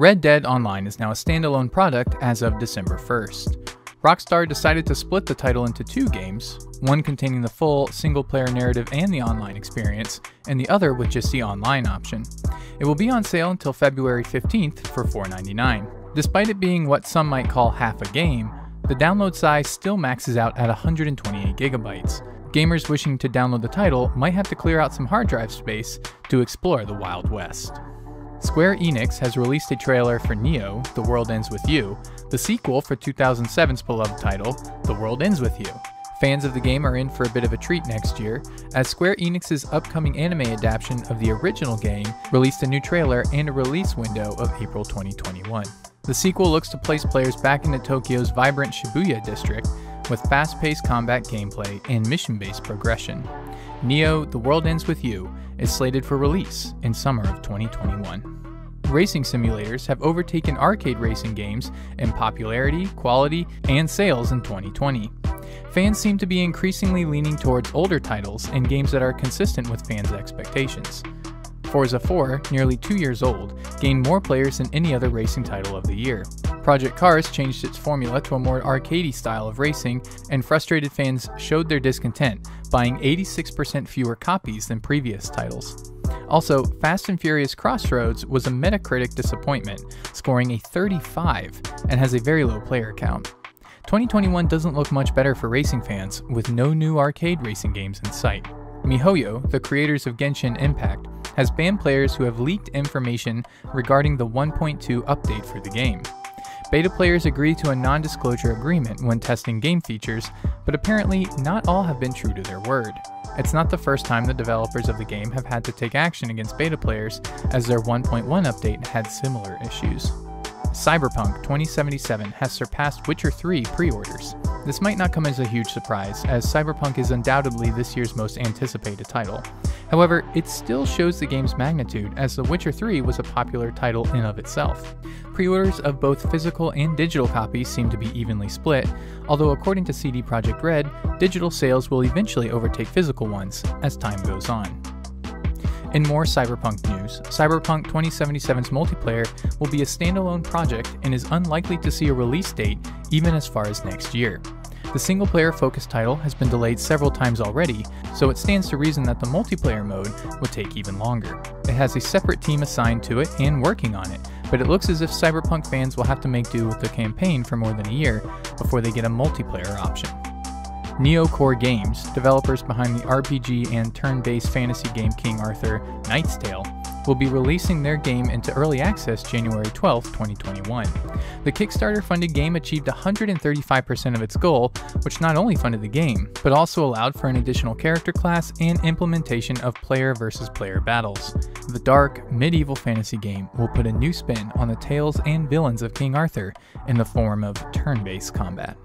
Red Dead Online is now a standalone product as of December 1st. Rockstar decided to split the title into two games, one containing the full single-player narrative and the online experience, and the other with just the online option. It will be on sale until February 15th for $4.99. Despite it being what some might call half a game, the download size still maxes out at 128 gigabytes. Gamers wishing to download the title might have to clear out some hard drive space to explore the Wild West. Square Enix has released a trailer for Neo: The World Ends With You, the sequel for 2007's beloved title, The World Ends With You. Fans of the game are in for a bit of a treat next year, as Square Enix's upcoming anime adaptation of the original game released a new trailer and a release window of April 2021. The sequel looks to place players back into Tokyo's vibrant Shibuya district, with fast-paced combat gameplay and mission-based progression. Neo: The World Ends With You is slated for release in summer of 2021. Racing simulators have overtaken arcade racing games in popularity, quality, and sales in 2020. Fans seem to be increasingly leaning towards older titles and games that are consistent with fans' expectations. Forza 4, nearly 2 years old, gained more players than any other racing title of the year. Project Cars changed its formula to a more arcadey style of racing, and frustrated fans showed their discontent, buying 86% fewer copies than previous titles. Also, Fast and Furious Crossroads was a Metacritic disappointment, scoring a 35 and has a very low player count. 2021 doesn't look much better for racing fans, with no new arcade racing games in sight. miHoYo, the creators of Genshin Impact, has banned players who have leaked information regarding the 1.2 update for the game. Beta players agree to a non-disclosure agreement when testing game features, but apparently not all have been true to their word. It's not the first time the developers of the game have had to take action against beta players, as their 1.1 update had similar issues. Cyberpunk 2077 has surpassed Witcher 3 pre-orders. This might not come as a huge surprise, as Cyberpunk is undoubtedly this year's most anticipated title. However, it still shows the game's magnitude, as The Witcher 3 was a popular title in of itself. Pre-orders of both physical and digital copies seem to be evenly split, although according to CD Projekt Red, digital sales will eventually overtake physical ones as time goes on. In more Cyberpunk news, Cyberpunk 2077's multiplayer will be a standalone project and is unlikely to see a release date even as far as next year. The single-player focused title has been delayed several times already, so it stands to reason that the multiplayer mode would take even longer. It has a separate team assigned to it and working on it, but it looks as if Cyberpunk fans will have to make do with the campaign for more than a year before they get a multiplayer option. Neocore Games, developers behind the RPG and turn-based fantasy game King Arthur: Knight's Tale, will be releasing their game into early access January 12, 2021. The Kickstarter-funded game achieved 135% of its goal, which not only funded the game, but also allowed for an additional character class and implementation of player versus player battles. The dark, medieval fantasy game will put a new spin on the tales and villains of King Arthur in the form of turn-based combat.